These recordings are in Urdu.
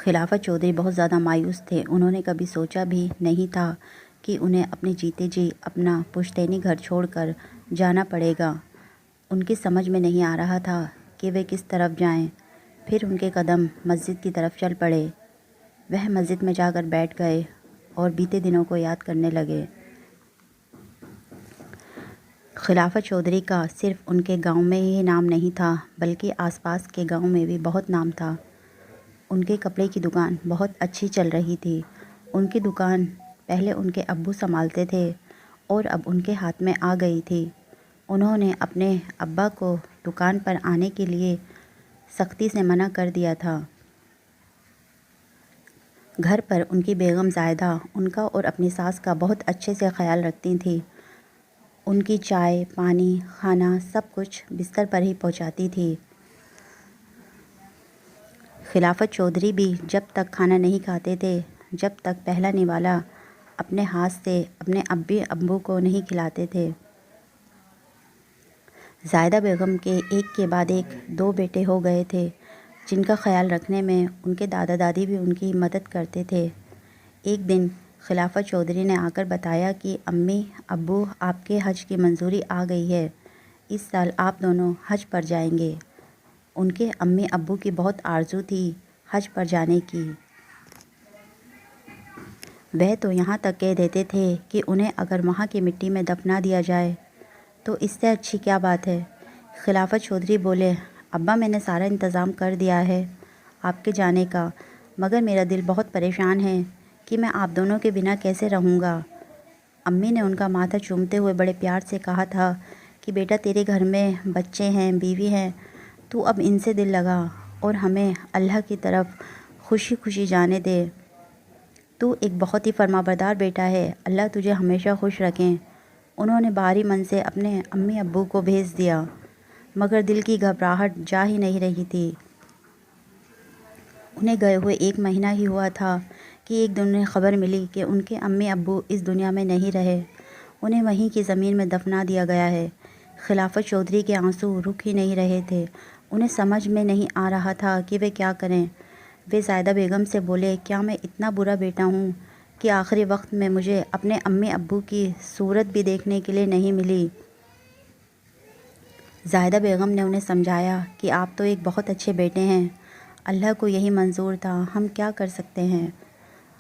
خلافت چودھری بہت زیادہ مایوس تھے۔ انہوں نے کبھی سوچا بھی نہیں تھا کہ انہیں اپنے جیتے جی اپنا پشتینی گھر چھوڑ کر جانا پڑے گا۔ ان کی سمجھ میں نہیں آ رہا تھا کہ وہ کس طرف جائیں۔ پھر ان کے قدم مسجد کی طرف چل پڑے۔ وہ مسجد میں جا کر بیٹھ گئے اور بیتے دنوں کو یاد کرنے لگے۔ خلافت چودھری کا صرف ان کے گاؤں میں ہی نام نہیں تھا بلکہ آس پاس کے گاؤں میں بھی بہت نام تھا۔ ان کے کپڑے کی دکان بہت اچھی چل رہی تھی۔ ان کی دکان پہلے ان کے ابو سنبھالتے تھے اور اب ان کے ہاتھ میں آ گئی تھی۔ انہوں نے اپنے ابا کو دکان پر آنے کے لیے سختی سے منع کر دیا تھا۔ گھر پر ان کی بیگم زاہدہ ان کا اور اپنی ساس کا بہت اچھے سے خیال رکھتی تھیں۔ ان کی چائے، پانی، کھانا سب کچھ بستر پر ہی پہنچاتی تھی۔ خلافت چودھری بھی جب تک کھانا نہیں کھاتے تھے جب تک پہلا نوالا اپنے ہاتھ سے اپنے ابو کو نہیں کھلاتے تھے۔ زاہدہ بیگم کے ایک کے بعد ایک 2 بیٹے ہو گئے تھے جن کا خیال رکھنے میں ان کے دادا دادی بھی ان کی مدد کرتے تھے۔ ایک دن خلافت چودھری نے آ کر بتایا کہ امی ابو آپ کے حج کی منظوری آ گئی ہے، اس سال آپ دونوں حج پر جائیں گے۔ ان کے امی ابو کی بہت آرزو تھی حج پر جانے کی۔ وہ تو یہاں تک کہہ دیتے تھے کہ انہیں اگر وہاں کی مٹی میں دفنا دیا جائے تو اس سے اچھی کیا بات ہے۔ خلافت چودھری بولے، ابا میں نے سارا انتظام کر دیا ہے آپ کے جانے کا، مگر میرا دل بہت پریشان ہے کہ میں آپ دونوں کے بنا کیسے رہوں گا۔ امی نے ان کا ماتھا چومتے ہوئے بڑے پیار سے کہا تھا کہ بیٹا تیرے گھر میں بچے ہیں، بیوی ہیں، تو اب ان سے دل لگا اور ہمیں اللہ کی طرف خوشی خوشی جانے دے۔ تو ایک بہت ہی فرمانبردار بیٹا ہے، اللہ تجھے ہمیشہ خوش رکھیں۔ انہوں نے باہری من سے اپنے امی ابو کو بھیج دیا مگر دل کی گھبراہٹ جا ہی نہیں رہی تھی۔ انہیں گئے ہوئے 1 مہینہ ہی ہوا تھا کہ ایک دن انہیں خبر ملی کہ ان کے امی ابو اس دنیا میں نہیں رہے، انہیں وہیں کی زمین میں دفنا دیا گیا ہے۔ خلافت چودھری کے آنسو رک ہی نہیں رہے تھے۔ انہیں سمجھ میں نہیں آ رہا تھا کہ وہ کیا کریں۔ وہ زاہدہ بیگم سے بولے، کیا میں اتنا برا بیٹا ہوں کہ آخری وقت میں مجھے اپنے امی ابو کی صورت بھی دیکھنے کے لیے نہیں ملی۔ زاہدہ بیگم نے انہیں سمجھایا کہ آپ تو ایک بہت اچھے بیٹے ہیں، اللہ کو یہی منظور تھا، ہم کیا کر سکتے ہیں۔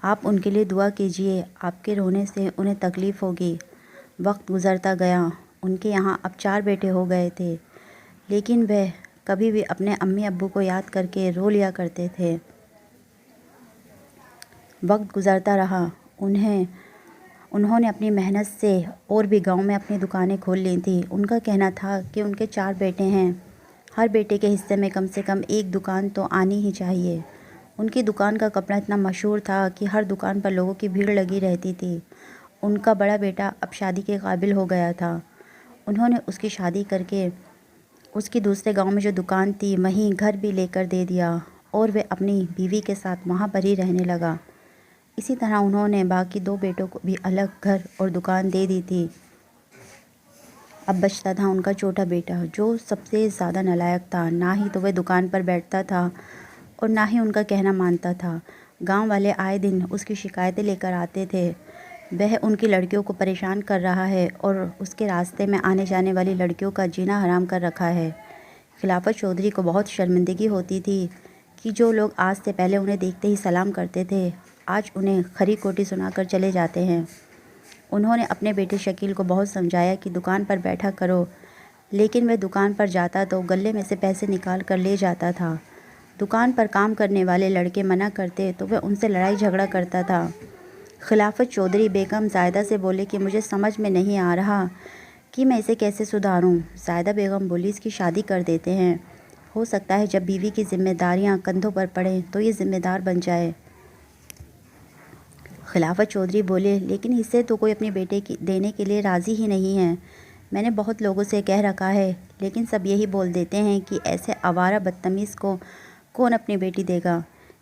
آپ ان کے لیے دعا کیجئے، آپ کے رونے سے انہیں تکلیف ہوگی۔ وقت گزرتا گیا، ان کے یہاں اب 4 بیٹے ہو گئے تھے، لیکن وہ کبھی بھی اپنے امی ابو کو یاد کر کے رو لیا کرتے تھے۔ وقت گزرتا رہا، انہوں نے اپنی محنت سے اور بھی گاؤں میں اپنی دکانیں کھول لی تھیں۔ ان کا کہنا تھا کہ ان کے 4 بیٹے ہیں، ہر بیٹے کے حصے میں کم سے کم ایک دکان تو آنی ہی چاہیے۔ ان کی دکان کا کپڑا اتنا مشہور تھا کہ ہر دکان پر لوگوں کی بھیڑ لگی رہتی تھی۔ ان کا بڑا بیٹا اب شادی کے قابل ہو گیا تھا۔ انہوں نے اس کی شادی کر کے اس کی دوسرے گاؤں میں جو دکان تھی وہیں گھر بھی لے کر دے دیا اور وہ اپنی بیوی کے ساتھ وہاں پر ہی رہنے لگا۔ اسی طرح انہوں نے باقی 2 بیٹوں کو بھی الگ گھر اور دکان دے دی تھی۔ اب بچتا تھا ان کا چھوٹا بیٹا جو سب سے زیادہ نالائق تھا، نہ ہی تو وہ دکان پر بیٹھتا تھا اور نہ ہی ان کا کہنا مانتا تھا۔ گاؤں والے آئے دن اس کی شکایتیں لے کر آتے تھے، وہ ان کی لڑکیوں کو پریشان کر رہا ہے اور اس کے راستے میں آنے جانے والی لڑکیوں کا جینا حرام کر رکھا ہے۔ خلافت چودھری کو بہت شرمندگی ہوتی تھی کہ جو لوگ آج سے پہلے انہیں دیکھتے ہی سلام کرتے تھے آج انہیں کھری کھوٹی سنا کر چلے جاتے ہیں۔ انہوں نے اپنے بیٹے شکیل کو بہت سمجھایا کہ دکان پر بیٹھا کرو، لیکن وہ دکان پر جاتا تو گلے میں سے پیسے نکال کر لے جاتا تھا۔ دکان پر کام کرنے والے لڑکے منع کرتے تو وہ ان سے لڑائی جھگڑا کرتا تھا۔ خلافت چودھری بیگم زاہدہ سے بولے کہ مجھے سمجھ میں نہیں آ رہا کہ میں اسے کیسے سدھاروں۔ زاہدہ بیگم بولی، اس کی شادی کر دیتے ہیں، ہو سکتا ہے جب بیوی کی ذمہ داریاں کندھوں پر پڑیں تو یہ ذمہ دار بن جائے۔ خلافت چودھری بولے، لیکن اسے تو کوئی اپنے بیٹے دینے کے لیے راضی ہی نہیں ہے۔ میں نے بہت لوگوں سے کہہ رکھا ہے لیکن سب یہی بول دیتے ہیں کہ ایسے آوارہ بدتمیز کو کون اپنی بیٹی دے گا۔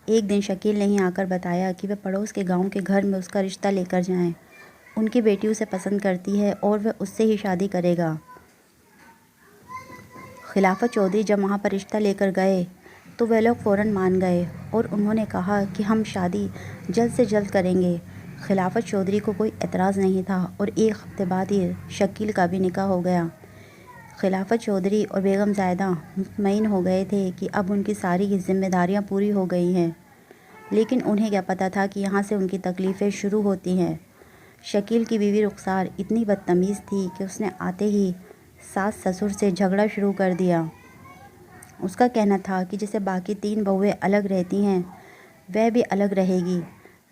ایک دن شکیل نے ہی آ کر بتایا کہ وہ پڑوس کے گاؤں کے گھر میں اس کا رشتہ لے کر جائیں، ان کی بیٹی اسے پسند کرتی ہے اور وہ اس سے ہی شادی کرے گا۔ خلافت چودھری جب وہاں پر رشتہ لے کر گئے تو وہ لوگ فوراً مان گئے اور انہوں نے کہا کہ ہم شادی جلد سے جلد کریں گے۔ خلافت چودھری کو کوئی اعتراض نہیں تھا اور ایک ہفتے بعد ہی شکیل کا بھی نکاح ہو گیا۔ خلافت چودھری اور بیگم زاہدہ مطمئن ہو گئے تھے کہ اب ان کی ساری ذمہ داریاں پوری ہو گئی ہیں، لیکن انہیں کیا پتہ تھا کہ یہاں سے ان کی تکلیفیں شروع ہوتی ہیں۔ شکیل کی بیوی رخسار اتنی بدتمیز تھی کہ اس نے آتے ہی ساس سسر سے جھگڑا شروع کر دیا۔ اس کا کہنا تھا کہ جیسے باقی 3 بہویں الگ رہتی ہیں وہ بھی الگ رہے گی۔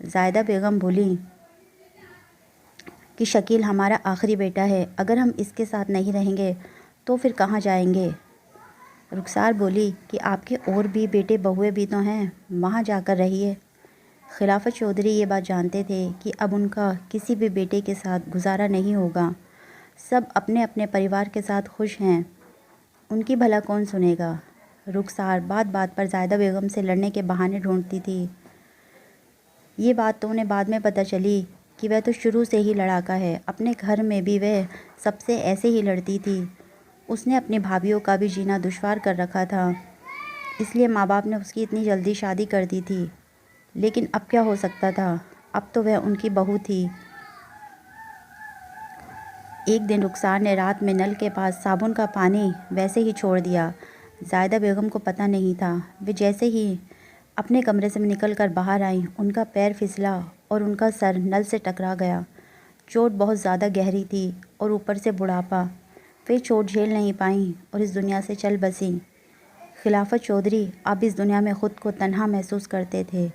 زاہدہ بیگم بولی کہ شکیل ہمارا آخری بیٹا ہے، اگر ہم اس کے ساتھ نہیں رہیں گے تو پھر کہاں جائیں گے؟ رخسار بولی کہ آپ کے اور بھی بیٹے بہویں بھی تو ہیں، وہاں جا کر رہیے۔ خلافت چودھری یہ بات جانتے تھے کہ اب ان کا کسی بھی بیٹے کے ساتھ گزارا نہیں ہوگا، سب اپنے اپنے پریوار کے ساتھ خوش ہیں، ان کی بھلا کون سنے گا؟ رخسار بات بات پر زاہدہ بیگم سے لڑنے کے بہانے ڈھونڈتی تھی۔ یہ بات تو انہیں بعد میں پتہ چلی کہ وہ تو شروع سے ہی لڑاکا ہے، اپنے گھر میں بھی وہ سب سے ایسے ہی لڑتی تھی۔ اس نے اپنی بھابھیوں کا بھی جینا دشوار کر رکھا تھا، اس لیے ماں باپ نے اس کی اتنی جلدی شادی کر دی تھی، لیکن اب کیا ہو سکتا تھا، اب تو وہ ان کی بہو تھی۔ ایک دن رخسار نے رات میں نل کے پاس صابن کا پانی ویسے ہی چھوڑ دیا۔ زاہدہ بیگم کو پتہ نہیں تھا، وہ جیسے ہی اپنے کمرے سے نکل کر باہر آئیں ان کا پیر پھسلا اور ان کا سر نل سے ٹکرا گیا۔ چوٹ بہت زیادہ گہری تھی اور اوپر سے بڑھاپا، وہ چوٹ جھیل نہیں پائیں اور اس دنیا سے چل بسیں۔ خلافت چودھری اب اس دنیا میں خود کو تنہا محسوس کرتے تھے۔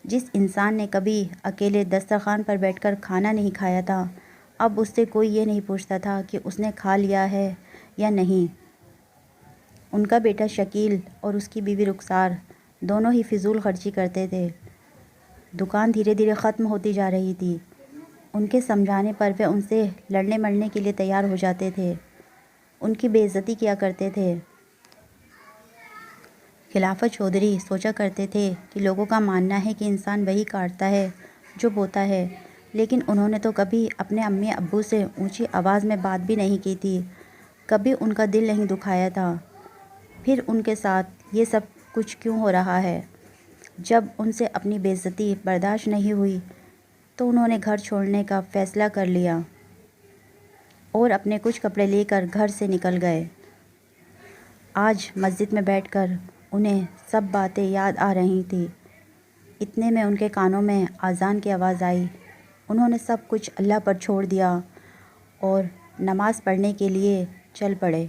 جس انسان نے کبھی اکیلے دسترخوان پر بیٹھ کر کھانا نہیں کھایا تھا، اب اس سے کوئی یہ نہیں پوچھتا تھا کہ اس نے کھا لیا ہے یا نہیں۔ ان کا بیٹا شکیل اور اس کی بیوی رخسار دونوں ہی فضول خرچی کرتے تھے۔ دکان دھیرے دھیرے ختم ہوتی جا رہی تھی۔ ان کے سمجھانے پر وہ ان سے لڑنے مرنے کے لیے تیار ہو جاتے تھے، ان کی بے عزتی کیا کرتے تھے۔ خلافت چودھری سوچا کرتے تھے کہ لوگوں کا ماننا ہے کہ انسان وہی کاٹتا ہے جو بوتا ہے، لیکن انہوں نے تو کبھی اپنے امی ابو سے اونچی آواز میں بات بھی نہیں کی تھی، کبھی ان کا دل نہیں دکھایا تھا۔ پھر ان کے ساتھ یہ سب کچھ کیوں ہو رہا ہے؟ جب ان سے اپنی بے عزتی برداشت نہیں ہوئی تو انہوں نے گھر چھوڑنے کا فیصلہ کر لیا اور اپنے کچھ کپڑے لے کر گھر سے نکل گئے۔ آج مسجد میں بیٹھ کر انہیں سب باتیں یاد آ رہی تھیں۔ اتنے میں ان کے کانوں میں اذان کی آواز آئی۔ انہوں نے سب کچھ اللہ پر چھوڑ دیا اور نماز پڑھنے کے لیے چل پڑے۔